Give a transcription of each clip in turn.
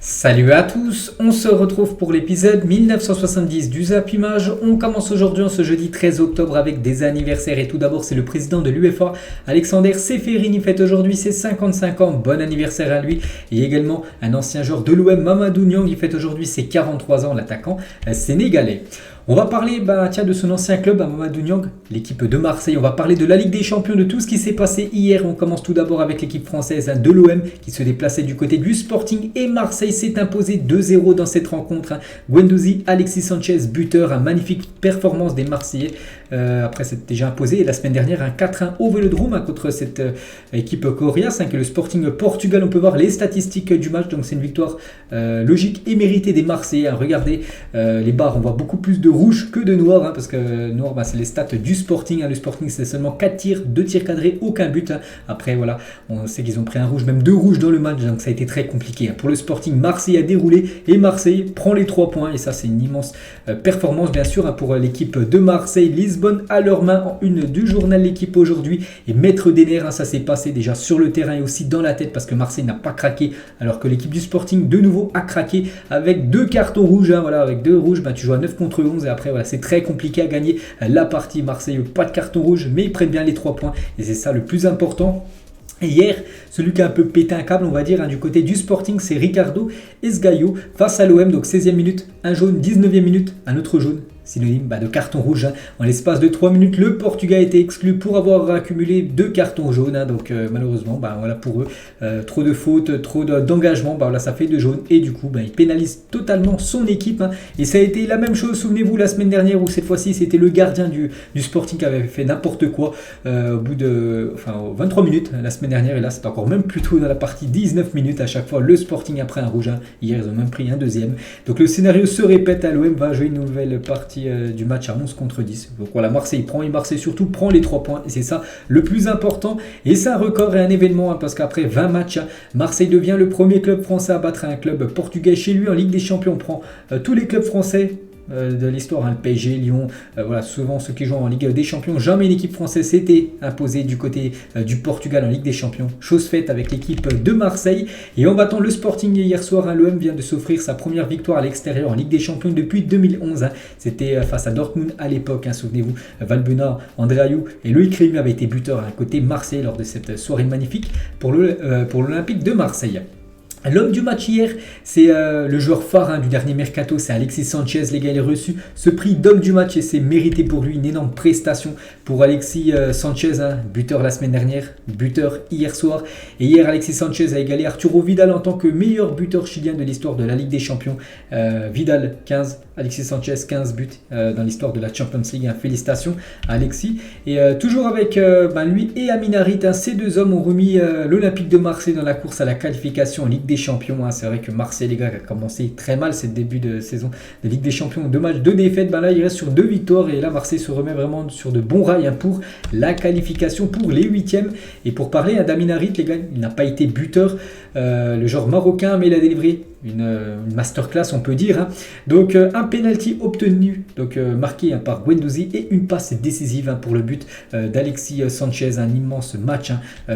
Salut à tous, on se retrouve pour l'épisode 1970 du Zap Image. On commence aujourd'hui en ce jeudi 13 octobre avec des anniversaires et tout d'abord c'est le président de l'UEFA, Alexander Ceferin, il fête aujourd'hui ses 55 ans, bon anniversaire à lui. Et également un ancien joueur de l'OM, Mamadou Niang, il fête aujourd'hui ses 43 ans, l'attaquant sénégalais. On va parler de son ancien club, Mamadou Niang, l'équipe de Marseille. On va parler de la Ligue des Champions, de tout ce qui s'est passé hier. On commence tout d'abord avec l'équipe française de l'OM qui se déplaçait du côté du Sporting. Et Marseille s'est imposé 2-0 dans cette rencontre. Guendouzi, Alexis Sanchez, buteur. Magnifique performance des Marseillais. Après s'être déjà imposé la semaine dernière un 4-1 au Vélodrome contre cette équipe coriace qui est le Sporting Portugal. On peut voir les statistiques du match. Donc c'est une victoire logique et méritée des Marseillais. Regardez les barres, on voit beaucoup plus de rouge que de noir parce que noir c'est les stats du Sporting. Le Sporting c'est seulement 4 tirs, 2 tirs cadrés, aucun but. Après voilà, on sait qu'ils ont pris un rouge, même 2 rouges dans le match, donc ça a été très compliqué. Pour le Sporting, Marseille a déroulé et Marseille prend les 3 points et ça c'est une immense performance bien sûr pour l'équipe de Marseille. Lisbonne à leurs mains en une du journal L'équipe aujourd'hui et maître des nerfs, ça s'est passé déjà sur le terrain et aussi dans la tête parce que Marseille n'a pas craqué alors que l'équipe du Sporting de nouveau a craqué avec 2 cartons rouges. Avec 2 rouges tu joues à 9 contre 11 et après voilà, c'est très compliqué à gagner la partie. Marseille pas de carton rouge mais ils prennent bien les 3 points et c'est ça le plus important. Et hier, celui qui a un peu pété un câble, on va dire, du côté du Sporting, c'est Ricardo Esgaio face à l'OM. Donc 16e minute, un jaune, 19e minute, un autre jaune. Synonyme de carton rouge. En l'espace de 3 minutes, le Portugais a été exclu pour avoir accumulé 2 cartons jaunes. Donc malheureusement, voilà pour eux, trop de fautes, trop d'engagement. Voilà, ça fait 2 jaunes. Et du coup, il pénalise totalement son équipe. Et ça a été la même chose, souvenez-vous, la semaine dernière où cette fois-ci, c'était le gardien du Sporting qui avait fait n'importe quoi au bout de 23 minutes la semaine dernière. Et là, c'est encore même plus tôt dans la partie 19 minutes. À chaque fois, le Sporting a pris un rouge. Hier, ils ont même pris un deuxième. Donc le scénario se répète. L'OM va jouer une nouvelle partie du match à 11 contre 10. Donc voilà, Marseille prend et Marseille surtout prend les 3 points et c'est ça le plus important et c'est un record et un événement parce qu'après 20 matchs, Marseille devient le premier club français à battre un club portugais chez lui en Ligue des Champions. On prend tous les clubs français de l'histoire, le PSG, Lyon, voilà, souvent ceux qui jouent en Ligue des Champions, jamais une équipe française s'était imposée du côté du Portugal en Ligue des Champions, chose faite avec l'équipe de Marseille. Et en battant le Sporting hier soir, l'OM vient de s'offrir sa première victoire à l'extérieur en Ligue des Champions depuis 2011, c'était face à Dortmund à l'époque, souvenez-vous, Valbuena, André Ayew et Loïc Rémy avaient été buteurs à côté Marseille lors de cette soirée magnifique pour l'Olympique de Marseille. L'homme du match hier, c'est le joueur phare du dernier mercato, c'est Alexis Sanchez. Les gars, il a reçu ce prix d'homme du match et c'est mérité pour lui, une énorme prestation pour Alexis Sanchez, buteur la semaine dernière, buteur hier soir. Et hier, Alexis Sanchez a égalé Arturo Vidal en tant que meilleur buteur chilien de l'histoire de la Ligue des Champions. Vidal 15, Alexis Sanchez 15 buts dans l'histoire de la Champions League. Félicitations à Alexis. Et toujours avec lui et Amin Harit, ces deux hommes ont remis l'Olympique de Marseille dans la course à la qualification en Ligue des Champions. C'est vrai que Marseille, les gars, a commencé très mal ce début de saison de Ligue des Champions. 2 matchs, 2 défaites. Là, il reste sur 2 victoires et là, Marseille se remet vraiment sur de bons rails pour la qualification pour les 8e. Et pour parler d'Amin Harit, les gars, il n'a pas été buteur, le joueur marocain, mais il a délivré une masterclass, on peut dire. Donc un penalty obtenu, donc marqué par Guendouzi et une passe décisive pour le but d'Alexis Sanchez. Un immense match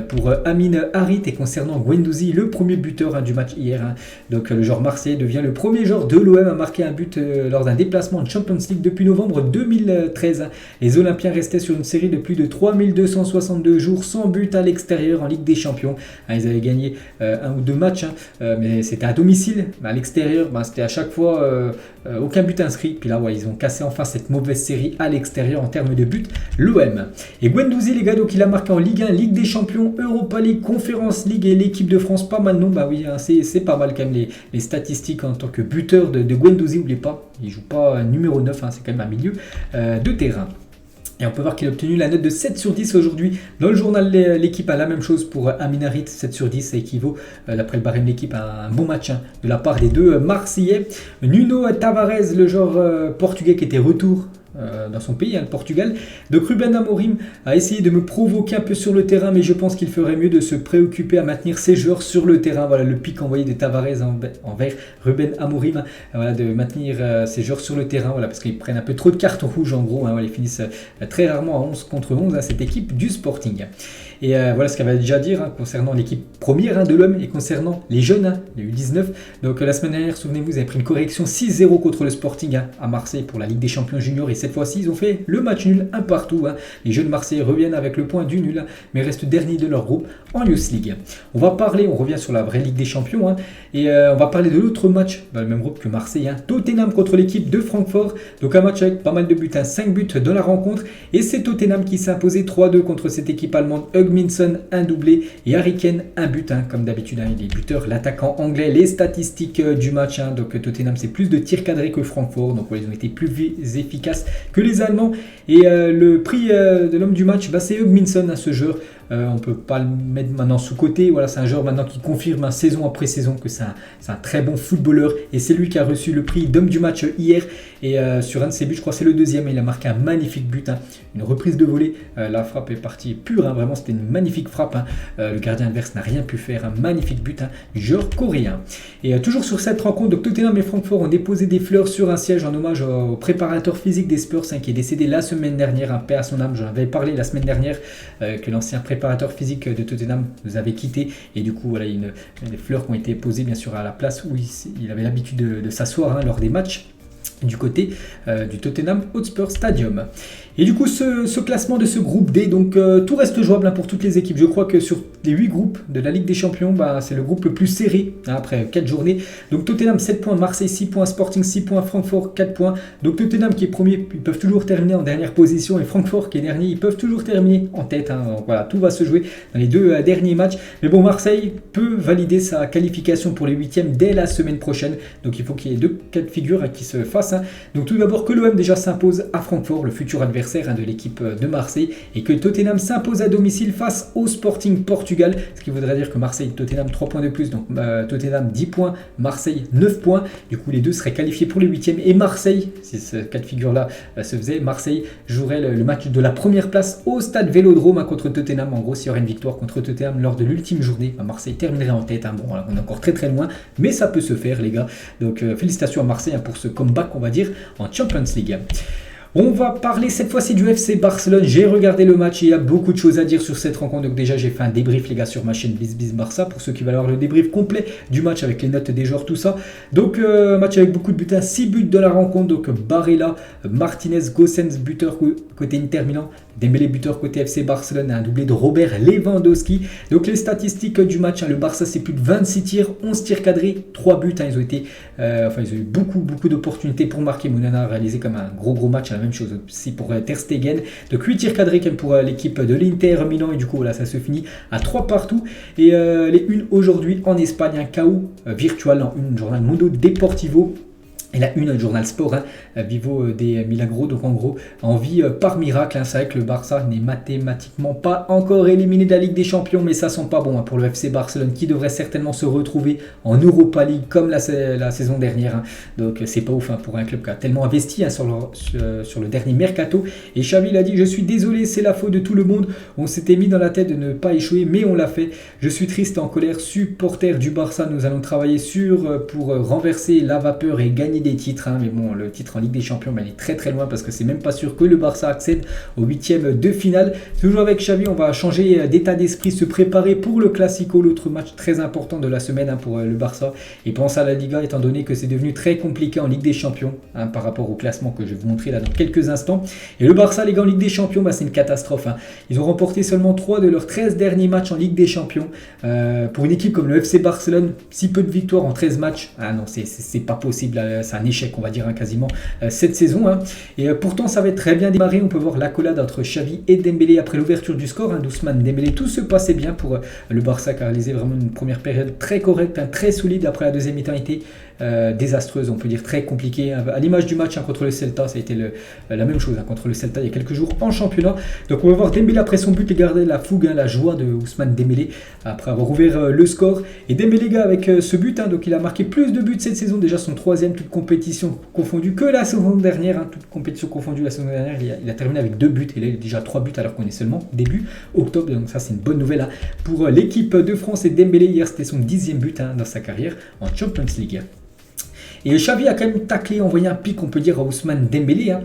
pour Amin Harit. Et concernant Guendouzi, le premier buteur du match hier, donc le joueur marseillais devient le premier joueur de l'OM à marquer un but lors d'un déplacement en Champions League depuis novembre 2013. Les Olympiens restaient sur une série de plus de 3262 jours sans but à l'extérieur en Ligue des Champions. Ils avaient gagné 1 ou 2 matchs, mais c'était à domicile. À l'extérieur, c'était à chaque fois aucun but inscrit. Puis là, ils ont cassé enfin cette mauvaise série à l'extérieur en termes de buts, l'OM. Et Guendouzi, les gars, donc il a marqué en Ligue 1, Ligue des Champions, Europa League, Conference League et l'équipe de France. Pas mal, non? C'est pas mal quand même les statistiques en tant que buteur de Guendouzi. N'oubliez pas, il joue pas numéro 9, c'est quand même un milieu de terrain. Et on peut voir qu'il a obtenu la note de 7 sur 10 aujourd'hui. Dans le journal L'équipe a la même chose pour Amin Harit, 7 sur 10. Ça équivaut, d'après le barème L'équipe, à un bon match de la part des 2 Marseillais. Nuno Tavares, le joueur portugais qui était retour dans son pays, le Portugal. Donc Ruben Amorim a essayé de me provoquer un peu sur le terrain, mais je pense qu'il ferait mieux de se préoccuper à maintenir ses joueurs sur le terrain. Voilà le pic envoyé de Tavares envers Ruben Amorim, de maintenir ses joueurs sur le terrain, parce qu'ils prennent un peu trop de cartons rouges en gros. Ils finissent très rarement à 11 contre 11 à cette équipe du Sporting. Et voilà ce qu'elle va déjà dire concernant l'équipe première de l'OM et concernant les jeunes, les U19. Donc la semaine dernière, souvenez-vous, ils avaient pris une correction 6-0 contre le Sporting à Marseille pour la Ligue des Champions Juniors. Et cette fois-ci, ils ont fait le match nul, un partout. Les jeunes Marseillais reviennent avec le point du nul, mais restent derniers de leur groupe en Youth League. On revient sur la vraie Ligue des Champions. Et on va parler de l'autre match dans le même groupe que Marseille. Tottenham contre l'équipe de Francfort. Donc un match avec pas mal de buts, 5 buts dans la rencontre. Et c'est Tottenham qui s'est imposé 3-2 contre cette équipe allemande. Hugminson, un doublé. Et Harry Kane, un but. Comme d'habitude, les buteurs, l'attaquant anglais. Les statistiques du match. Donc Tottenham, c'est plus de tirs cadrés que Francfort. Donc ils ont été plus efficaces que les Allemands. Et le prix de l'homme du match, c'est Hugminson, ce joueur. On ne peut pas le mettre maintenant sous-côté. Voilà, c'est un joueur maintenant qui confirme saison après saison que c'est un très bon footballeur. Et c'est lui qui a reçu le prix d'homme du match hier. Et sur un de ses buts, je crois que c'est le deuxième, il a marqué un magnifique but. Une reprise de volée. La frappe est partie pure. Vraiment, c'était une magnifique frappe. Le gardien adverse n'a rien pu faire. Un magnifique but du joueur coréen. Et toujours sur cette rencontre, donc Tottenham et Francfort ont déposé des fleurs sur un siège en hommage au préparateur physique des Spurs qui est décédé la semaine dernière. Paix à son âme. J'en avais parlé la semaine dernière que l'ancien préparateur physique de Tottenham nous avait quitté. Et du coup, voilà, il y a des fleurs qui ont été posées bien sûr à la place où il avait l'habitude de s'asseoir lors des matchs du côté du Tottenham Hotspur Stadium. Et du coup, ce classement de ce groupe D, donc tout reste jouable pour toutes les équipes. Je crois que sur les 8 groupes de la Ligue des Champions, c'est le groupe le plus serré après 4 journées. Donc Tottenham 7 points, Marseille 6 points, Sporting 6 points, Francfort 4 points. Donc Tottenham qui est premier, ils peuvent toujours terminer en dernière position et Francfort qui est dernier, ils peuvent toujours terminer en tête. Donc voilà, tout va se jouer dans les 2 derniers matchs. Mais bon, Marseille peut valider sa qualification pour les 8e dès la semaine prochaine. Donc il faut qu'il y ait 2 cas de figure qui se fassent. Donc tout d'abord que l'OM déjà s'impose à Francfort, le futur adversaire de l'équipe de Marseille, et que Tottenham s'impose à domicile face au Sporting Portugal, ce qui voudrait dire que Marseille, Tottenham 3 points de plus, donc Tottenham 10 points, Marseille 9 points, du coup les deux seraient qualifiés pour les 8e, et Marseille, si ce cas de figure là se faisait, Marseille jouerait le match de la première place au stade Vélodrome contre Tottenham. En gros, s'il y aurait une victoire contre Tottenham lors de l'ultime journée, Marseille terminerait en tête. Bon, voilà, on est encore très très loin, mais ça peut se faire les gars, donc félicitations à Marseille pour ce comeback on va dire en Champions League. On va parler cette fois-ci du FC Barcelone. J'ai regardé le match et il y a beaucoup de choses à dire sur cette rencontre. Donc déjà, j'ai fait un débrief les gars sur ma chaîne BizBiz Barça pour ceux qui veulent avoir le débrief complet du match avec les notes des joueurs, tout ça. Donc match avec beaucoup de buts, 6 buts de la rencontre. Donc Barella, Martinez, Gosens, buteur côté Inter Milan, Dembélé buteur côté FC Barcelone, un doublé de Robert Lewandowski. Donc les statistiques du match, le Barça c'est plus de 26 tirs, 11 tirs cadrés, 3 buts. Ils ont eu beaucoup d'opportunités pour marquer. Mounana a réalisé comme un gros match. La même chose aussi pour Ter Stegen. Donc 8 tirs cadrés comme pour l'équipe de l'Inter Milan. Et du coup, voilà, ça se finit à 3 partout. Et les unes aujourd'hui en Espagne, un chaos virtuel en une journal Mundo Deportivo. Et la une, journal sport, Vivo des Milagros, donc en gros, en vie par miracle. C'est vrai que le Barça n'est mathématiquement pas encore éliminé de la Ligue des Champions, mais ça sent pas bon pour le FC Barcelone qui devrait certainement se retrouver en Europa League comme la saison dernière. Donc c'est pas ouf pour un club qui a tellement investi sur le dernier mercato. Et Xavi l'a dit, je suis désolé, c'est la faute de tout le monde. On s'était mis dans la tête de ne pas échouer, mais on l'a fait. Je suis triste et en colère, supporter du Barça. Nous allons travailler pour renverser la vapeur et gagner des titres, mais bon, le titre en Ligue des Champions, il est très très loin parce que c'est même pas sûr que le Barça accède au 8e de finale. Toujours avec Xavi, on va changer d'état d'esprit, se préparer pour le Classico, l'autre match très important de la semaine pour le Barça, et penser à la Liga étant donné que c'est devenu très compliqué en Ligue des Champions par rapport au classement que je vais vous montrer là dans quelques instants. Et le Barça les gars en Ligue des Champions, c'est une catastrophe. Ils ont remporté seulement 3 de leurs 13 derniers matchs en Ligue des Champions. Pour une équipe comme le FC Barcelone, si peu de victoires en 13 matchs, non, c'est pas possible, c'est un échec on va dire quasiment cette saison. Et pourtant ça va être très bien démarré. On peut voir l'accolade entre Xavi et Dembélé après l'ouverture du score. D'Ousmane Dembélé, tout se passait bien pour le Barça qui a réalisé vraiment une première période très correcte, très solide. Après la deuxième mi-temps été désastreuse, on peut dire très compliquée. À l'image du match contre le Celta, ça a été la même chose contre le Celta il y a quelques jours en championnat. Donc on va voir Dembélé après son but et garder la fougue, la joie de Ousmane Dembélé après avoir ouvert le score. Et Dembélé gars avec ce but, donc il a marqué plus de buts cette saison, déjà son 3e toute compétition confondue que la saison dernière, toute compétition confondue la saison dernière, il a terminé avec 2 buts et là il a déjà 3 buts alors qu'on est seulement début octobre, donc ça c'est une bonne nouvelle pour l'équipe de France. Et Dembélé hier c'était son 10e but dans sa carrière en Champions League. Et Xavi a quand même taclé, envoyé un pic, on peut dire, à Ousmane Dembélé.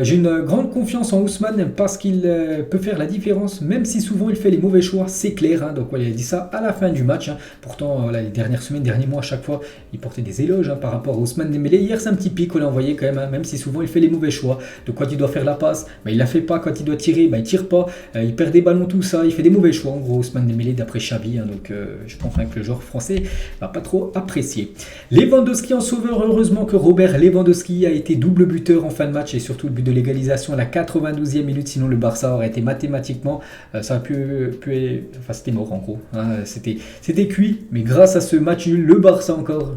J'ai une grande confiance en Ousmane parce qu'il peut faire la différence, même si souvent il fait les mauvais choix, c'est clair. Donc voilà, il a dit ça à la fin du match. Pourtant, voilà, les dernières semaines, derniers mois, à chaque fois, il portait des éloges par rapport à Ousmane Dembélé. Hier, c'est un petit pic qu'on a envoyé quand même, même si souvent il fait les mauvais choix. De quand il doit faire la passe, il ne la fait pas. Quand il doit tirer, il tire pas. Il perd des ballons, tout ça. Il fait des mauvais choix, en gros, Ousmane Dembélé, d'après Xavi. Donc je pense que le joueur français va pas trop apprécier. Lewandowski en sauveur, heureusement que Robert Lewandowski a été double buteur en fin de match et surtout le but de l'égalisation à la 92e minute, sinon le Barça aurait été mathématiquement, ça aurait enfin c'était mort en gros, c'était cuit, mais grâce à ce match nul, le Barça encore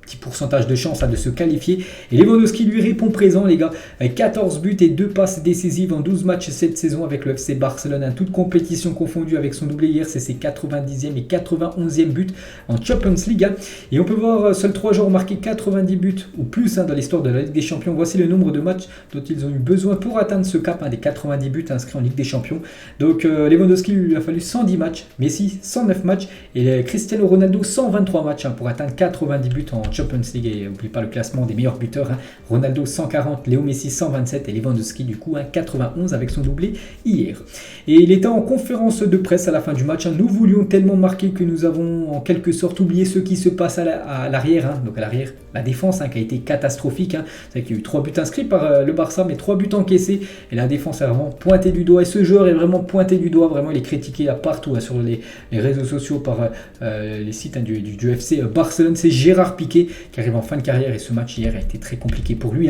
petit pourcentage de chance de se qualifier. Et Lewandowski lui répond présent, les gars, avec 14 buts et 2 passes décisives en 12 matchs cette saison avec le FC Barcelone, toute compétition confondue avec son doublé hier, c'est ses 90e et 91e buts en Champions League. Et on peut voir seuls 3 joueurs marquer 90 buts ou plus dans l'histoire de la Ligue des Champions. Voici le nombre de matchs dont ils ont eu besoin pour atteindre ce cap des 90 buts inscrits en Ligue des Champions. Donc Lewandowski lui a fallu 110 matchs, Messi 109 matchs et Cristiano Ronaldo 123 matchs pour atteindre 90 buts en Champions League. Et n'oubliez pas le classement des meilleurs buteurs, Ronaldo 140, Léo Messi 127 et Lewandowski du coup 91 avec son doublé hier. Et il était en conférence de presse à la fin du match. Nous voulions tellement marquer que nous avons en quelque sorte oublié ce qui se passe à l'arrière. Donc à l'arrière, la défense qui a été catastrophique. C'est qu'il y a eu 3 buts inscrits par le Barça, mais 3 buts encaissés. Et la défense est vraiment pointée du doigt. Et ce joueur est vraiment pointé du doigt. Vraiment, il est critiqué à partout sur les réseaux sociaux par les sites du FC Barcelone. C'est Gérard Piqué qui arrive en fin de carrière et ce match hier a été très compliqué pour lui.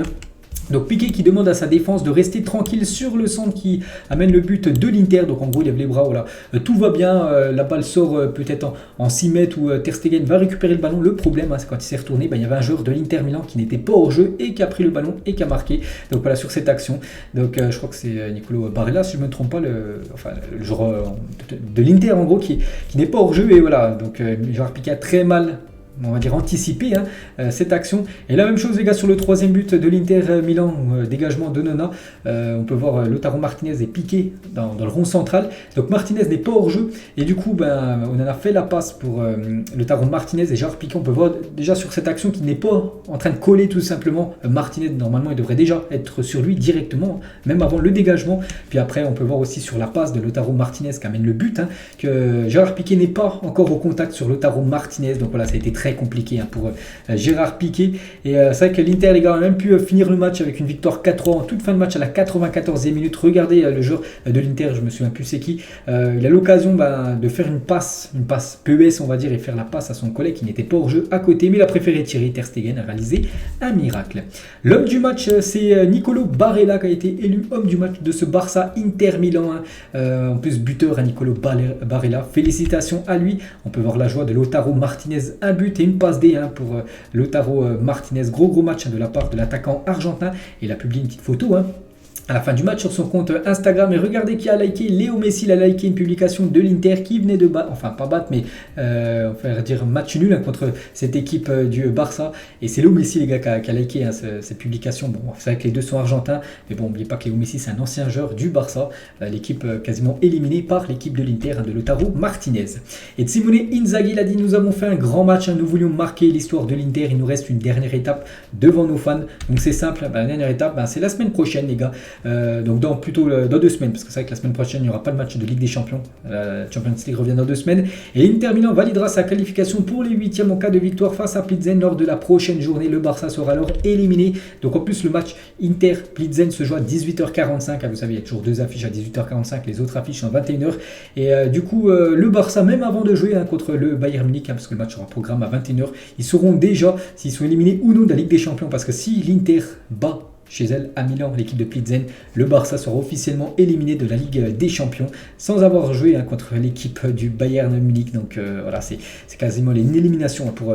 Donc Piqué qui demande à sa défense de rester tranquille sur le centre qui amène le but de l'Inter. Donc en gros il lève les bras, voilà. Tout va bien, la balle sort peut-être en 6 mètres où Ter Stegen va récupérer le ballon. Le problème c'est quand il s'est retourné, il y avait un joueur de l'Inter Milan qui n'était pas hors jeu et qui a pris le ballon et qui a marqué. Donc voilà sur cette action. Donc je crois que c'est Nicolo Barella si je ne me trompe pas, le joueur de l'Inter en gros qui n'est pas hors jeu. Et voilà, donc Gérard Piqué a très mal, on va dire anticiper cette action. Et la même chose les gars sur le 3e but de l'Inter Milan, dégagement de Nona, on peut voir Lautaro Martinez est piqué dans le rond central, donc Martinez n'est pas hors jeu et du coup on en a fait la passe pour Lautaro Martinez et Gérard Piqué. On peut voir déjà sur cette action qu'il n'est pas en train de coller tout simplement Martinez. Normalement il devrait déjà être sur lui directement, même avant le dégagement. Puis après on peut voir aussi sur la passe de Lautaro Martinez qui amène le but, que Gérard Piqué n'est pas encore au contact sur Lautaro Martinez. Donc voilà, ça a été très compliqué pour Gérard Piqué. Et c'est vrai que l'Inter les gars a même pu finir le match avec une victoire 4-3 en toute fin de match à la 94e minute. Regardez le joueur de l'Inter, je me souviens plus c'est qui, il a l'occasion de faire une passe PES on va dire, et faire la passe à son collègue qui n'était pas hors jeu à côté, mais il a préféré tirer. Ter Stegen a réalisé un miracle. L'homme du match c'est Nicolo Barella qui a été élu homme du match de ce Barça Inter Milan. En plus buteur à Nicolo Barella, félicitations à lui. On peut voir la joie de Lautaro Martinez, un but et une passe D pour Lautaro Martinez. Gros match de la part de l'attaquant argentin. Et il a publié une petite photo à la fin du match sur son compte Instagram. Et regardez qui a liké, Léo Messi. Il a liké une publication de l'Inter qui venait de battre, enfin pas battre, mais on va dire match nul contre cette équipe du Barça. Et c'est Léo Messi les gars qui a liké cette publication. Bon, c'est vrai que les deux sont argentins, mais bon, n'oubliez pas que Léo Messi c'est un ancien joueur du Barça, l'équipe quasiment éliminée par l'équipe de l'Inter de Lautaro Martinez. Et Simone Inzaghi il a dit: nous avons fait un grand match, nous voulions marquer l'histoire de l'Inter, il nous reste une dernière étape devant nos fans. Donc c'est simple, la dernière étape c'est la semaine prochaine les gars. Donc dans 2 semaines, parce que c'est vrai que la semaine prochaine il n'y aura pas de match de Ligue des Champions. La Champions League revient dans 2 semaines et l'Inter Milan validera sa qualification pour les 8e en cas de victoire face à Plzen lors de la prochaine journée. Le Barça sera alors éliminé. Donc en plus le match Inter-Plzen se joue à 18h45. Vous savez, il y a toujours 2 affiches à 18h45, les autres affiches à 21h. Et du coup le Barça, même avant de jouer contre le Bayern Munich, parce que le match sera programme à 21h, ils sauront déjà s'ils sont éliminés ou non de la Ligue des Champions, parce que si l'Inter bat chez elle à Milan, l'équipe de Plzen, le Barça sera officiellement éliminé de la Ligue des Champions sans avoir joué contre l'équipe du Bayern Munich. Donc voilà, c'est quasiment une élimination pour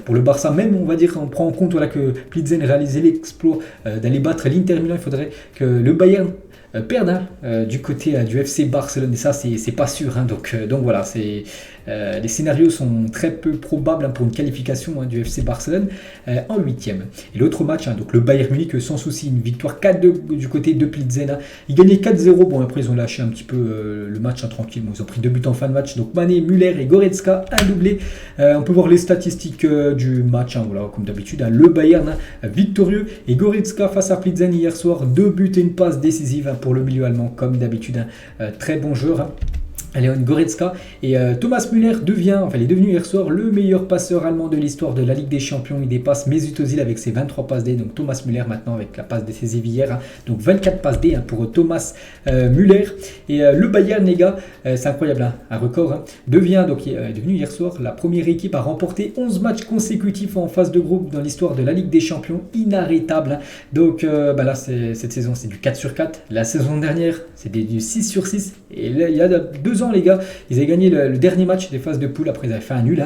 pour le Barça. Même on va dire, on prend en compte que Plzen réalisait l'exploit d'aller battre l'Inter Milan, il faudrait que le Bayern perdre du côté du FC Barcelone, et ça c'est pas sûr. Donc voilà, c'est les scénarios sont très peu probables pour une qualification du FC Barcelone en 8e. Et l'autre match, donc le Bayern Munich, sans souci, une victoire 4-2 du côté de Plzen. Ils gagnaient 4-0. Bon, après, ils ont lâché un petit peu le match tranquille. Bon, ils ont pris 2 buts en fin de match. Donc Mané, Müller et Goretzka, un doublé. On peut voir les statistiques du match. Voilà, comme d'habitude, le Bayern victorieux. Et Goretzka face à Plzen hier soir, 2 buts et une passe décisive pour le milieu allemand, comme d'habitude. Très bon joueur. Léon Goretzka et Thomas Müller il est devenu hier soir le meilleur passeur allemand de l'histoire de la Ligue des Champions. Il dépasse Mesut Özil avec ses 23 passes D. Donc Thomas Müller maintenant avec la passe décisive hier. Donc 24 passes D pour Thomas Müller. Et le Bayern, les gars, c'est incroyable, un record. Il est devenu hier soir la première équipe à remporter 11 matchs consécutifs en phase de groupe dans l'histoire de la Ligue des Champions. Inarrêtable. Donc là, cette saison, c'est du 4 sur 4. La saison dernière, c'était du 6 sur 6. Et là, il y a 2 ans, les gars, ils avaient gagné le dernier match des phases de poule. Après, ils avaient fait un nul.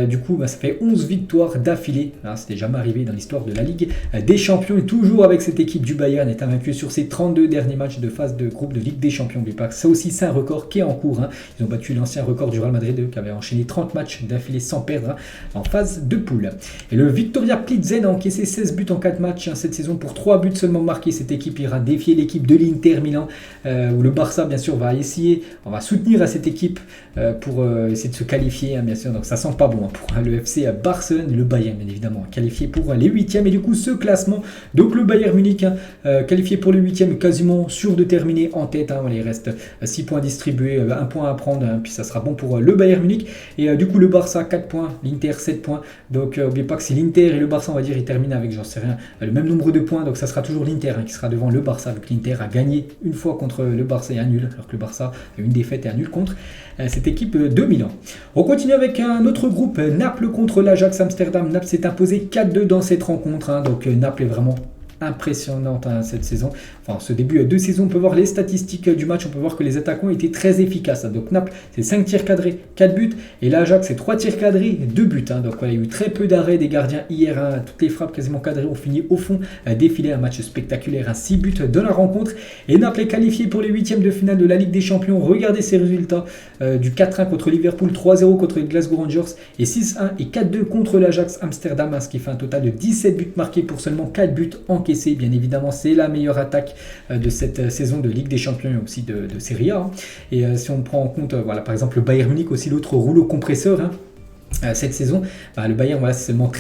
Du coup, ça fait 11 victoires d'affilée. C'était jamais arrivé dans l'histoire de la Ligue des Champions. Et toujours avec cette équipe du Bayern, est invaincu sur ses 32 derniers matchs de phase de groupe de Ligue des Champions. N'oubliez pas que ça aussi, c'est un record qui est en cours. Ils ont battu l'ancien record du Real Madrid, qui avait enchaîné 30 matchs d'affilée sans perdre en phase de poule. Et le Viktoria Plzen a encaissé 16 buts en 4 matchs cette saison pour 3 buts seulement marqués. Cette équipe ira défier l'équipe de l'Inter Milan, où le Barça, bien sûr, on va soutenir à cette équipe pour essayer de se qualifier, bien sûr. Donc ça sent pas bon pour le FC Barcelone, le Bayern, bien évidemment, qualifié pour les 8e. Et du coup, ce classement, donc le Bayern Munich, qualifié pour le 8e, quasiment sûr de terminer en tête. Il reste 6 points distribués, 1 point à prendre, puis ça sera bon pour le Bayern Munich. Et du coup, le Barça, 4 points, l'Inter, 7 points. Donc, n'oubliez pas que c'est l'Inter et le Barça, on va dire, ils terminent avec, j'en sais rien, le même nombre de points. Donc, ça sera toujours l'Inter qui sera devant le Barça. Donc, l'Inter a gagné une fois contre le Barça et un nul, alors que le Barça a une défaite et un nul contre cette équipe de Milan. On continue avec un autre groupe, Naples contre l'Ajax Amsterdam. Naples s'est imposé 4-2 dans cette rencontre. Donc, Naples est vraiment impressionnante cette saison. Enfin, ce début de saison, on peut voir les statistiques du match, on peut voir que les attaquants étaient très efficaces. Donc Naples, c'est 5 tirs cadrés, 4 buts, et l'Ajax, c'est 3 tirs cadrés, 2 buts. Donc il y a eu très peu d'arrêts des gardiens hier. Toutes les frappes quasiment cadrées ont fini au fond, défilé, un match spectaculaire, 6 buts de la rencontre. Et Naples est qualifié pour les 8e de finale de la Ligue des Champions. Regardez ces résultats, du 4-1 contre Liverpool, 3-0 contre les Glasgow Rangers, et 6-1 et 4-2 contre l'Ajax Amsterdam, ce qui fait un total de 17 buts marqués pour seulement 4 buts encaissés. Bien évidemment, c'est la meilleure attaque de cette saison de Ligue des Champions et aussi de Serie A. Et si on prend en compte, par exemple, le Bayern Munich, aussi l'autre rouleau compresseur, cette saison, le Bayern, c'est seulement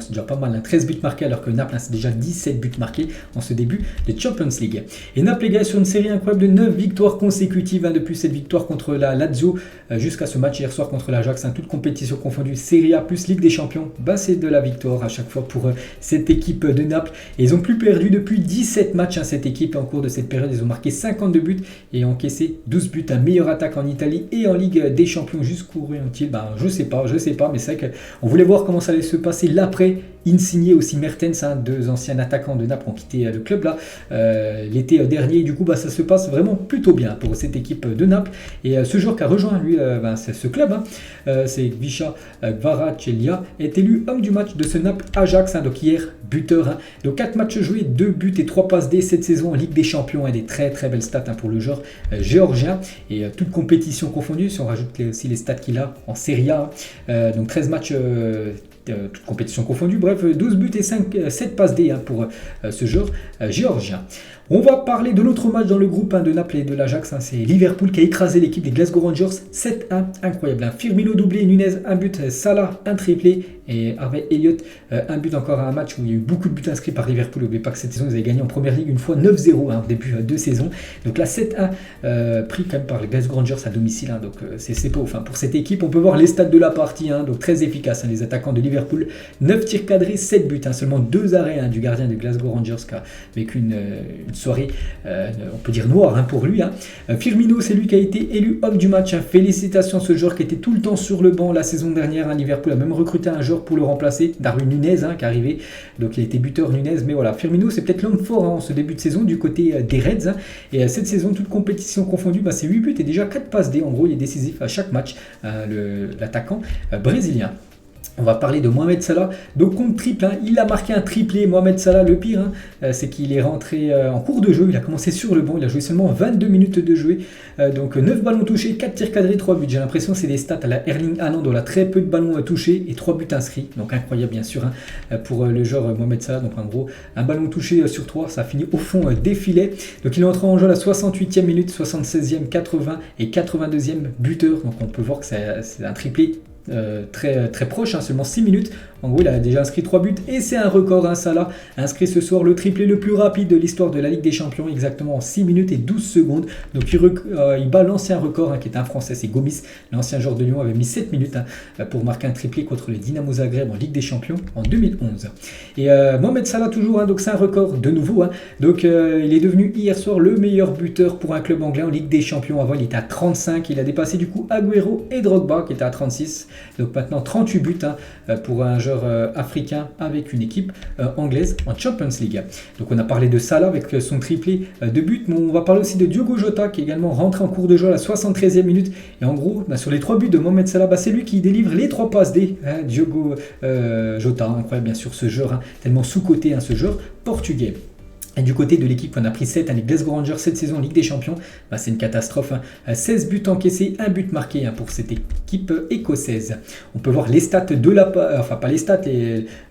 c'est déjà pas mal, 13 buts marqués, alors que Naples, c'est déjà 17 buts marqués en ce début de Champions League. Et Naples, les gars, sur une série incroyable de 9 victoires consécutives, depuis cette victoire contre la Lazio jusqu'à ce match hier soir contre l'Ajax, toute compétition confondue, Serie A plus Ligue des Champions, c'est de la victoire à chaque fois pour cette équipe de Naples. Et ils n'ont plus perdu depuis 17 matchs, cette équipe. En cours de cette période, ils ont marqué 52 buts et encaissé 12 buts, meilleure attaque en Italie et en Ligue des Champions. Jusqu'où iront-ils? Je sais pas, mais c'est vrai qu'on voulait voir comment ça allait se passer l'après. Insigne aussi Mertens, 2 anciens attaquants de Naples ont quitté le club l'été dernier. Et du coup, ça se passe vraiment plutôt bien pour cette équipe de Naples. Et ce joueur qui a rejoint lui, c'est ce club, c'est Visha Kvaratskhelia, est élu homme du match de ce Naples Ajax, donc hier buteur. Donc 4 matchs joués, 2 buts et 3 passes D cette saison en Ligue des Champions. Des très très belles stats pour le joueur géorgien. Et toute compétition confondue, si on rajoute aussi les stats qu'il a en Serie A. Donc 13 matchs, toute compétition confondue. Bref, 12 buts et 7 passes D pour ce joueur géorgien. On va parler de l'autre match dans le groupe de Naples et de l'Ajax. C'est Liverpool qui a écrasé l'équipe des Glasgow Rangers 7-1. Incroyable. Firmino doublé, Nunez un but, Salah un triplé et Harvey Elliott un but encore à un match où il y a eu beaucoup de buts inscrits par Liverpool. N'oubliez pas que cette saison, ils avaient gagné en première ligue une fois 9-0 au début de saison. Donc là, 7-1 pris quand même par les Glasgow Rangers à domicile. Donc c'est pas ouf. Pour cette équipe, on peut voir les stats de la partie. Donc très efficace. Les attaquants de Liverpool, 9 tirs cadrés, 7 buts. Seulement 2 arrêts du gardien de Glasgow Rangers qui a vécu une soirée, on peut dire noire pour lui. Firmino, c'est lui qui a été élu homme du match. Félicitations à ce joueur qui était tout le temps sur le banc la saison dernière. Liverpool a même recruté un joueur pour le remplacer, Darwin Nunez, qui est arrivé. Donc il a été buteur Nunez. Mais voilà, Firmino, c'est peut-être l'homme fort en ce début de saison du côté des Reds. Et cette saison, toute compétition confondue, c'est 8 buts et déjà 4 passes D. En gros, il est décisif à chaque match, l'attaquant brésilien. On va parler de Mohamed Salah, donc contre triple, il a marqué un triplé. Mohamed Salah, le pire, c'est qu'il est rentré en cours de jeu, il a commencé sur le banc, il a joué seulement 22 minutes de jeu, donc 9 ballons touchés, 4 tirs cadrés, 3 buts. J'ai l'impression que c'est des stats à la Erling Haaland, on a très peu de ballons touchés et 3 buts inscrits, donc incroyable bien sûr pour le joueur Mohamed Salah. Donc en gros, un ballon touché sur 3, ça finit au fond des filets. Donc il est entré en jeu à la 68e minute, 76e, 80 et 82e buteur, donc on peut voir que c'est un triplé très proche, seulement 6 minutes. En gros, il a déjà inscrit 3 buts et c'est un record. Salah a inscrit ce soir le triplé le plus rapide de l'histoire de la Ligue des Champions, exactement en 6 minutes et 12 secondes. Donc il bat l'ancien record qui est un Français, c'est Gomis, l'ancien joueur de Lyon, avait mis 7 minutes pour marquer un triplé contre le Dynamo Zagreb en Ligue des Champions en 2011. Et Mohamed Salah toujours, donc c'est un record de nouveau. Donc il est devenu hier soir le meilleur buteur pour un club anglais en Ligue des Champions. Avant, il était à 35, il a dépassé du coup Agüero et Drogba qui étaient à 36. Donc maintenant 38 buts pour un joueur africain avec une équipe anglaise en Champions League. Donc on a parlé de Salah avec son triplé de buts, mais on va parler aussi de Diogo Jota qui est également rentré en cours de jeu à la 73e minute. Et en gros, sur les 3 buts de Mohamed Salah, c'est lui qui délivre les 3 passes D. Diogo Jota, incroyable bien sûr ce joueur, tellement sous-coté ce joueur portugais. Et du côté de l'équipe qu'on a pris 7, les Glasgow Rangers cette saison en Ligue des Champions, c'est une catastrophe. 16 buts encaissés, 1 but marqué pour cette équipe écossaise. On peut voir les stats de enfin pas les stats,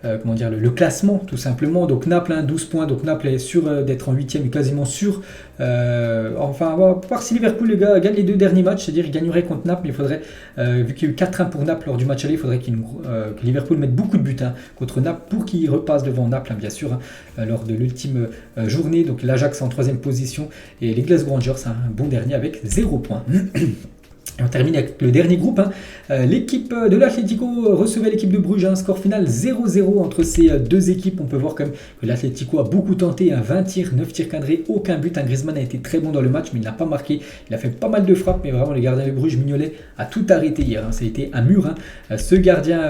le classement tout simplement. Donc Naples 12 points, donc Naples est sûr d'être en 8e et quasiment sûr. On va voir si Liverpool gagne les 2 derniers matchs, c'est-à-dire il gagnerait contre Naples, mais il faudrait, vu qu'il y a eu 4-1 pour Naples lors du match aller, il faudrait que Liverpool mette beaucoup de buts contre Naples pour qu'il repasse devant Naples, bien sûr, lors de l'ultime journée. Donc l'Ajax en 3e position et les Glasgow Rangers un bon dernier avec 0 points. Et on termine avec le dernier groupe. L'équipe de l'Atlético recevait l'équipe de Bruges. Score final 0-0 entre ces deux équipes. On peut voir quand même que l'Atlético a beaucoup tenté. 20 tirs, 9 tirs cadrés, aucun but. Griezmann a été très bon dans le match, mais il n'a pas marqué. Il a fait pas mal de frappes, mais vraiment, les gardiens de Bruges, Mignolet, a tout arrêté hier. Ça a été un mur, ce gardien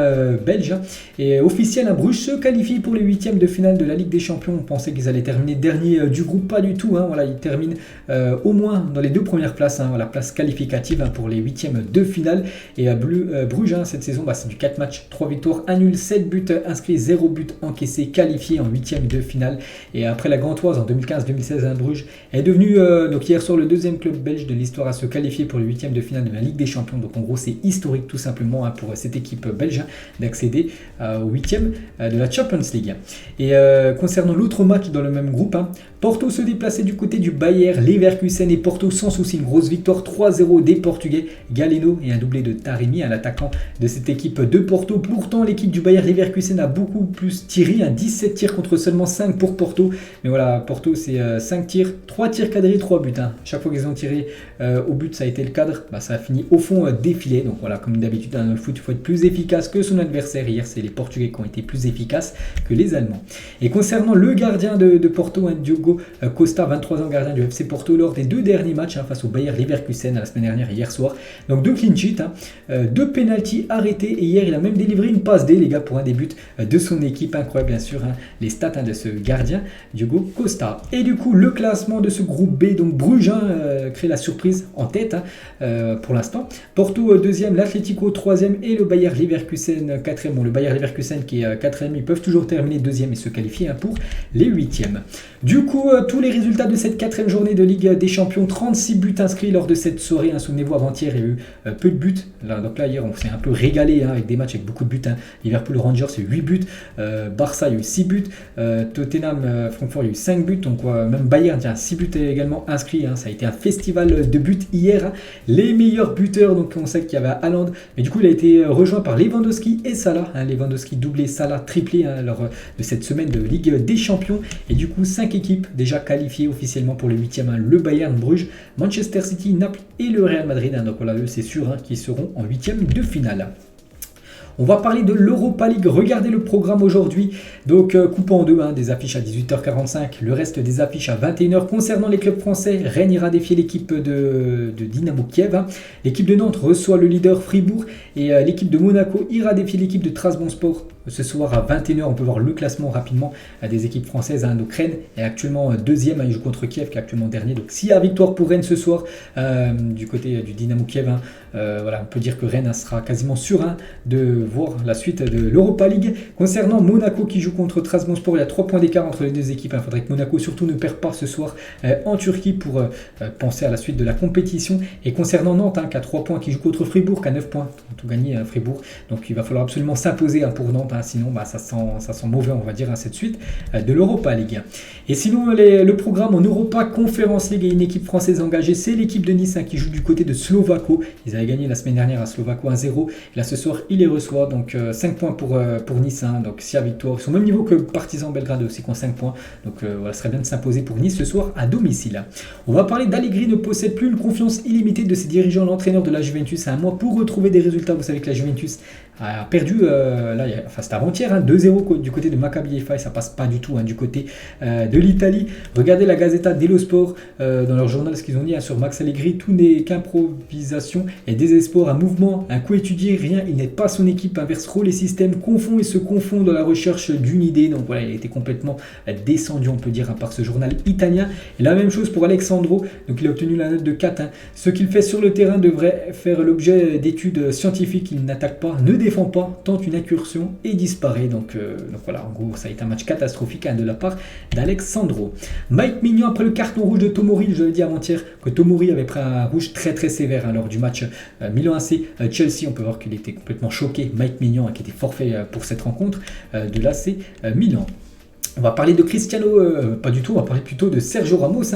belge. Et officiel, Bruges se qualifie pour les 8e de finale de la Ligue des Champions. On pensait qu'ils allaient terminer dernier du groupe, pas du tout. Voilà, ils terminent au moins dans les 2 premières places. La place qualificative pour les 8e de finale. Et Bruges cette saison, c'est du 4 matchs, 3 victoires, 1 nul, 7 buts inscrits, 0 but encaissé, qualifié en 8e de finale. Et après la Gantoise en 2015-2016, Bruges est devenu donc hier soir le 2e club belge de l'histoire à se qualifier pour le 8e de finale de la Ligue des Champions. Donc en gros c'est historique tout simplement pour cette équipe belge d'accéder au 8e de la Champions League. Et concernant l'autre match dans le même groupe, Porto se déplaçait du côté du Bayer Leverkusen et Porto sans souci, une grosse victoire 3-0 des Portugais. Galeno et un doublé de Taremi, l'attaquant de cette équipe de Porto. Pourtant, l'équipe du Bayer Leverkusen a beaucoup plus tiré, 17 tirs contre seulement 5 pour Porto. Mais voilà, Porto c'est 5 tirs, 3 tirs cadrés, 3 buts. Chaque fois qu'ils ont tiré au but, ça a été le cadre. Ça a fini au fond défilé. Donc voilà, comme d'habitude dans le foot, il faut être plus efficace que son adversaire. Hier, c'est les Portugais qui ont été plus efficaces que les Allemands. Et concernant le gardien de Porto, Diogo Costa, 23 ans, gardien du FC Porto, lors des 2 derniers matchs face au Bayer Leverkusen la semaine dernière, hier soir. Donc 2 clean sheets, 2 pénaltys arrêtés et hier il a même délivré une passe D, les gars, pour un des buts de son équipe. Incroyable bien sûr les stats de ce gardien Diogo Costa. Et du coup le classement de ce groupe B, donc Bruges crée la surprise en tête pour l'instant. Porto 2e, l'Atlético 3e et le Bayer Leverkusen 4e. Bon, le Bayer Leverkusen qui est 4e, ils peuvent toujours terminer 2e et se qualifier pour les 8e. Du coup tous les résultats de cette 4e journée de Ligue des Champions, 36 buts inscrits lors de cette soirée. Souvenez-vous, avant-hier il y a eu peu de buts. Donc là hier on s'est un peu régalé avec des matchs avec beaucoup de buts. Liverpool Rangers il y a eu 8 buts, Barça il y a eu 6 buts, Tottenham Francfort il y a eu 5 buts, donc même Bayern 6 buts également inscrits. Ça a été un festival de buts hier. Les meilleurs buteurs, donc on sait qu'il y avait Haaland, mais du coup il a été rejoint par Lewandowski et Salah. Lewandowski doublé, Salah triplé lors de cette semaine de Ligue des Champions. Et du coup 5 équipes déjà qualifiées officiellement pour le 8e, le Bayern, Bruges, Manchester City, Naples et le Real Madrid. Donc voilà, eux c'est sûr qu'ils seront en 8e de finale. On va parler de l'Europa League. Regardez le programme aujourd'hui. Donc, coupé en deux, des affiches à 18h45, le reste des affiches à 21h. Concernant les clubs français, Rennes ira défier l'équipe de Dynamo Kiev. L'équipe de Nantes reçoit le leader Fribourg. Et l'équipe de Monaco ira défier l'équipe de Trabzonspor ce soir à 21h. On peut voir le classement rapidement des équipes françaises. Donc Rennes est actuellement deuxième, il joue contre Kiev qui est actuellement dernier. Donc s'il y a victoire pour Rennes ce soir du côté du Dynamo Kiev, on peut dire que Rennes sera quasiment sûr de voir la suite de l'Europa League. Concernant Monaco qui joue contre Trabzonspor, il y a 3 points d'écart entre les deux équipes. Il faudrait que Monaco surtout ne perd pas ce soir en Turquie pour penser à la suite de la compétition. Et concernant Nantes qui a 3 points, qui joue contre Fribourg qui a 9 points, ils ont tout gagné Fribourg. Donc il va falloir absolument s'imposer pour Nantes, sinon ça sent mauvais, on va dire, cette suite de l'Europa League. Et sinon le programme en Europa Conference League et une équipe française engagée, c'est l'équipe de Nice qui joue du côté de Slovako. Ils avaient gagné la semaine dernière à Slovako 1-0. Là ce soir il les reçoit, donc 5 points pour Nice. Donc s'il y a victoire, ils sont au même niveau que Partizan Belgrade aussi qui ont 5 points. Donc voilà, ce serait bien de s'imposer pour Nice ce soir à domicile. On va parler d'Allegri ne possède plus une confiance illimitée de ses dirigeants. L'entraîneur de la Juventus a un mois pour retrouver des résultats. Vous savez que la Juventus a perdu, c'était avant-hier, 2-0 du côté de Maccabi Haifa, et ça passe pas du tout du côté de l'Italie. Regardez la Gazzetta dello Sport, dans leur journal, ce qu'ils ont dit sur Max Allegri: tout n'est qu'improvisation et désespoir, un mouvement, un coup étudié, rien, il n'aide pas son équipe, inverse rôle et système, confond et se confond dans la recherche d'une idée. Donc voilà, il a été complètement descendu, on peut dire, par ce journal italien. Et la même chose pour Alexandro, donc il a obtenu la note de 4. Ce qu'il fait sur le terrain devrait faire l'objet d'études scientifiques. Il n'attaque pas, ne défend pas, tente une incursion et disparaît. Donc voilà, en gros, ça a été un match catastrophique de la part d'Alexandro. Mike Maignan, après le carton rouge de Tomori, je l'ai dit avant-hier que Tomori avait pris un rouge très très sévère lors du match Milan AC Chelsea. On peut voir qu'il était complètement choqué, Mike Maignan, qui était forfait pour cette rencontre de l'AC Milan. On va parler de Cristiano, pas du tout, on va parler plutôt de Sergio Ramos.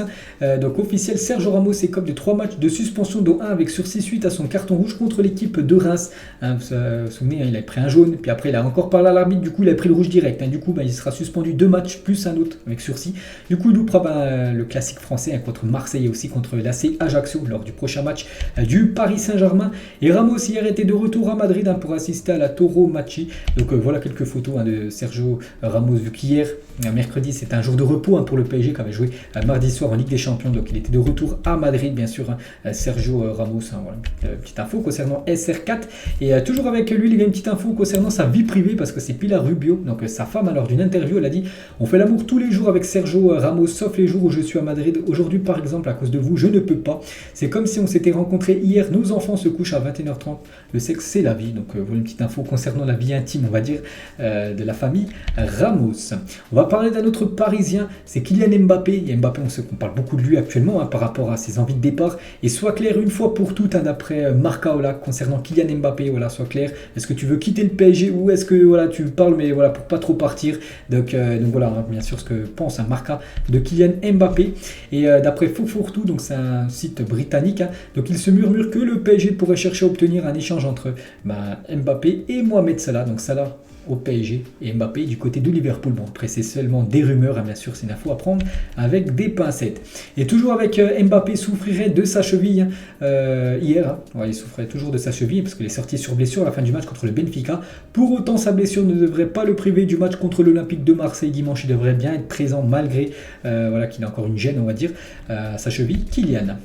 Donc officiel, Sergio Ramos écope de 3 matchs de suspension, dont 1 avec sursis suite à son carton rouge contre l'équipe de Reims. Vous vous souvenez, il a pris un jaune, puis après il a encore parlé à l'arbitre, du coup il a pris le rouge direct. Du coup il sera suspendu 2 matchs plus un autre avec sursis. Du coup il loupera le classique français contre Marseille et aussi contre l'AC Ajaccio lors du prochain match du Paris Saint-Germain. Et Ramos hier était de retour à Madrid pour assister à la Tauromachi. Donc voilà quelques photos de Sergio Ramos, vu qu'hier, mercredi, c'était un jour de repos pour le PSG qui avait joué mardi soir en Ligue des Champions. Donc il était de retour à Madrid, bien sûr, Sergio Ramos. Voilà, petite info concernant SR4. Et toujours avec lui, il y a une petite info concernant sa vie privée, parce que c'est Pilar Rubio, donc sa femme, lors d'une interview, elle a dit: on fait l'amour tous les jours avec Sergio Ramos, sauf les jours où je suis à Madrid. Aujourd'hui, par exemple, à cause de vous, je ne peux pas. C'est comme si on s'était rencontrés hier. Nos enfants se couchent à 21h30. Le sexe, c'est la vie. Donc voilà une petite info concernant la vie intime, on va dire, de la famille Ramos. On va parler d'un autre Parisien, c'est Kylian Mbappé. Et Mbappé, on parle beaucoup de lui actuellement par rapport à ses envies de départ. Et sois clair une fois pour toutes, d'après Marca, concernant Kylian Mbappé, sois clair. Est-ce que tu veux quitter le PSG ou est-ce que tu parles, mais pour pas trop partir. Donc voilà, bien sûr ce que pense Marca de Kylian Mbappé. Et d'après Fourtou, donc c'est un site britannique, donc il se murmure que le PSG pourrait chercher à obtenir un échange entre Mbappé et Mohamed Salah. Donc Salah au PSG et Mbappé du côté de Liverpool. Bon, après c'est seulement des rumeurs, bien sûr, c'est une info à prendre avec des pincettes. Et toujours avec Mbappé, souffrirait de sa cheville hier. Il souffrait toujours de sa cheville parce qu'il est sorti sur blessure à la fin du match contre le Benfica. Pour autant, sa blessure ne devrait pas le priver du match contre l'Olympique de Marseille dimanche. Il devrait bien être présent malgré qu'il a encore une gêne, on va dire, à sa cheville. Kylian.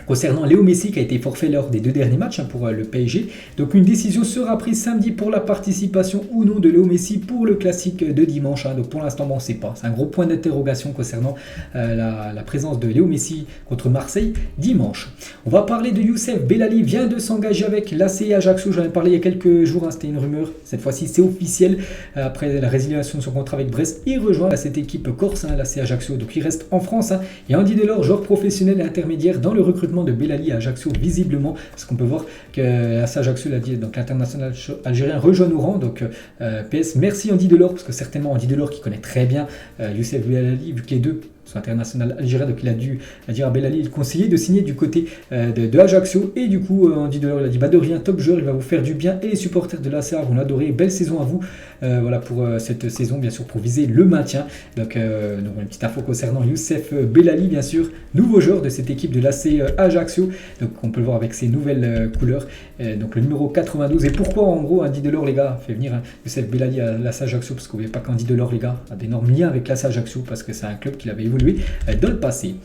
Concernant Léo Messi qui a été forfait lors des 2 derniers matchs pour le PSG, donc une décision sera prise samedi pour la participation ou non de Léo Messi pour le classique de dimanche. Donc pour l'instant, on ne sait pas. C'est un gros point d'interrogation concernant la présence de Léo Messi contre Marseille dimanche. On va parler de Youssef Bellali, vient de s'engager avec l'AC Ajaccio. J'en ai parlé il y a quelques jours, c'était une rumeur. Cette fois-ci, c'est officiel. Après la résiliation de son contrat avec Brest, il rejoint cette équipe corse, l'AC Ajaccio. Donc il reste en France. Et Andy Delors, joueur professionnel et intermédiaire dans le recrutement de Bellali à Ajaccio, visiblement, parce qu'on peut voir que l'AC Ajaccio l'a dit, donc l'international algérien rejoint nos rangs. Donc PS, merci Andy Delors, parce que certainement Andy Delors qui connaît très bien Youssef Bellali, vu que les deux sont international algérien, donc il a dû dire à Bellali, il conseillait de signer du côté de Ajaccio, et du coup Andy Delors il a dit de rien, top joueur, il va vous faire du bien, et les supporters de l'AC vont l'adorer, belle saison à vous. Voilà pour cette saison, bien sûr, pour viser le maintien. Donc une petite info concernant Youssef Bellali, bien sûr, nouveau joueur de cette équipe de l'AC Ajaccio. Donc on peut le voir avec ses nouvelles couleurs. Donc le numéro 92. Et pourquoi en gros Andy Delors, les gars, fait venir Youssef Bellali à l'AC Ajaccio? Parce que n'oubliez pas qu'Andy Delors, les gars, a d'énormes liens avec l'AC Ajaccio, parce que c'est un club qu'il avait évolué évolué dans le passé.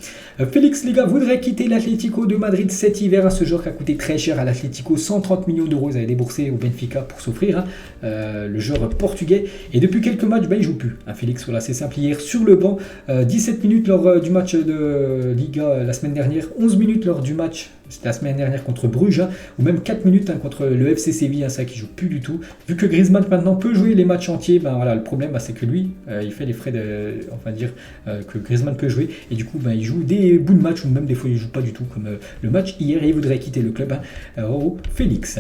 Félix Liga voudrait quitter l'Atlético de Madrid cet hiver, ce joueur qui a coûté très cher à l'Atlético, 130 millions d'euros, ils avaient déboursé au Benfica pour s'offrir, le joueur portugais, et depuis quelques matchs, il ne joue plus. Félix, voilà, c'est simple, hier sur le banc, 17 minutes lors du match de Liga la semaine dernière, 11 minutes lors du match la semaine dernière contre Bruges, ou même 4 minutes contre le FC Séville, ça qui joue plus du tout. Vu que Griezmann maintenant peut jouer les matchs entiers, voilà, le problème c'est que lui, il fait les frais que Griezmann peut jouer, et du coup il joue des bouts de match, ou même des fois il joue pas du tout, comme le match hier, et il voudrait quitter le club, Félix.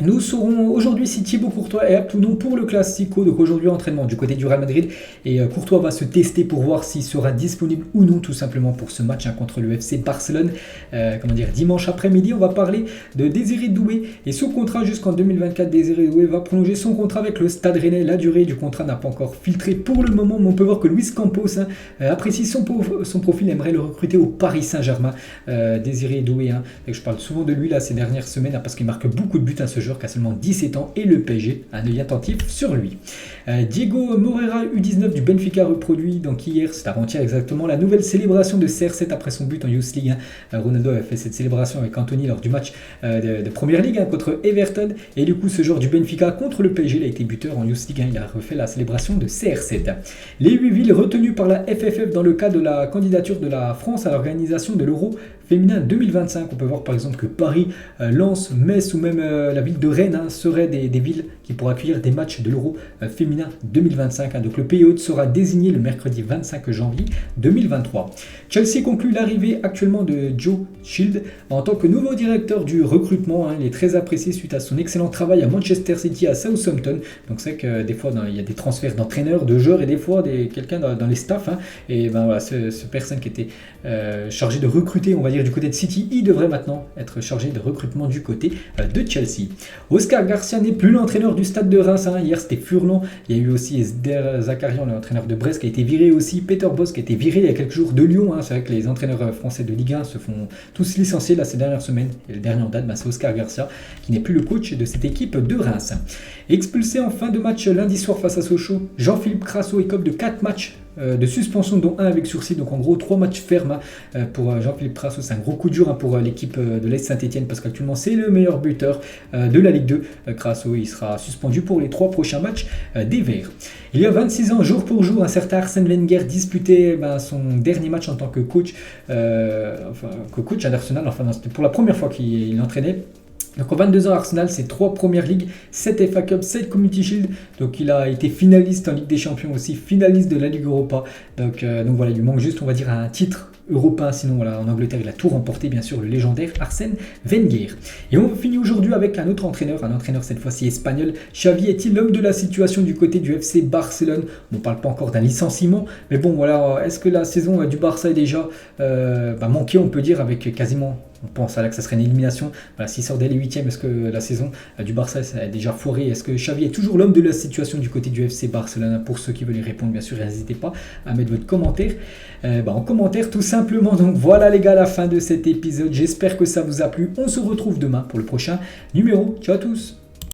Nous saurons aujourd'hui si Thibaut Courtois est apte ou non pour le Classico. Donc aujourd'hui entraînement du côté du Real Madrid, et Courtois va se tester pour voir s'il sera disponible ou non tout simplement pour ce match contre le FC Barcelone. Dimanche après-midi, on va parler de Désiré Doué et son contrat jusqu'en 2024. Désiré Doué va prolonger son contrat avec le Stade Rennais. La durée du contrat n'a pas encore filtré pour le moment, mais on peut voir que Luis Campos apprécie son profil, aimerait le recruter au Paris Saint-Germain. Désiré Doué, je parle souvent de lui là ces dernières semaines parce qu'il marque beaucoup de buts ce joueur qui a seulement 17 ans, et le PSG a un œil attentif sur lui. Diego Moreira, U19 du Benfica, reproduit donc hier, c'est avant-hier exactement, la nouvelle célébration de CR7 après son but en Youth League. Ronaldo a fait cette célébration avec Anthony lors du match de Première Ligue contre Everton, et du coup ce joueur du Benfica contre le PSG, il a été buteur en Youth League, il a refait la célébration de CR7. Les 8 villes retenues par la FFF dans le cadre de la candidature de la France à l'organisation de l'Euro féminin 2025. On peut voir par exemple que Paris, Lens, Metz ou même la ville de Rennes seraient des villes qui pourraient accueillir des matchs de l'Euro féminin 2025. Donc le pays hôte sera désigné le mercredi 25 janvier 2023. Chelsea conclut l'arrivée actuellement de Joe Shield en tant que nouveau directeur du recrutement. Il est très apprécié suite à son excellent travail à Manchester City, à Southampton. Donc c'est que des fois il y a des transferts d'entraîneurs, de joueurs, et des fois quelqu'un dans les staffs. Et voilà, ce personne qui était chargé de recruter, on va dire, du côté de City, il devrait maintenant être chargé de recrutement du côté de Chelsea. Oscar Garcia n'est plus l'entraîneur du Stade de Reims. Hier c'était Furlan. Il y a eu aussi Esder Zakarian, l'entraîneur de Brest, qui a été viré aussi. Peter Bosz qui a été viré il y a quelques jours de Lyon. C'est vrai que les entraîneurs français de Ligue 1 se font tous licencier là ces dernières semaines. Et le dernier en date, c'est Oscar Garcia qui n'est plus le coach de cette équipe de Reims. Expulsé en fin de match lundi soir face à Sochaux, Jean-Philippe Crasso écope de 4 matchs de suspension, dont un avec sursis, donc en gros 3 matchs fermes pour Jean-Philippe Crasso. C'est un gros coup dur pour l'équipe de l'Est Saint-Etienne, parce qu'actuellement c'est le meilleur buteur de la Ligue 2. Crasso, il sera suspendu pour les 3 prochains matchs des Verts. Il y a 26 ans, jour pour jour, un certain Arsène Wenger disputait son dernier match en tant que coach, coach à Arsenal. C'était pour la première fois qu'il entraînait. Donc en 22 ans, Arsenal, c'est 3 Première Ligue, 7 FA Cup, 7 Community Shield. Donc il a été finaliste en Ligue des Champions aussi, finaliste de la Ligue Europa. Donc voilà, il lui manque juste, on va dire, un titre européen. Sinon, voilà, en Angleterre, il a tout remporté, bien sûr, le légendaire Arsène Wenger. Et on finit aujourd'hui avec un autre entraîneur, cette fois-ci espagnol. Xavi est-il l'homme de la situation du côté du FC Barcelone? On ne parle pas encore d'un licenciement, mais bon, voilà, est-ce que la saison du Barça est déjà manquée, on peut dire, avec quasiment... On pense là que ça serait une élimination. Voilà, s'il sort dès les 8e, est-ce que la saison du Barça a déjà foiré? Est-ce que Xavi est toujours l'homme de la situation du côté du FC Barcelone? Pour ceux qui veulent y répondre, bien sûr, n'hésitez pas à mettre votre commentaire en commentaire tout simplement. Donc voilà les gars, la fin de cet épisode. J'espère que ça vous a plu. On se retrouve demain pour le prochain numéro. Ciao à tous!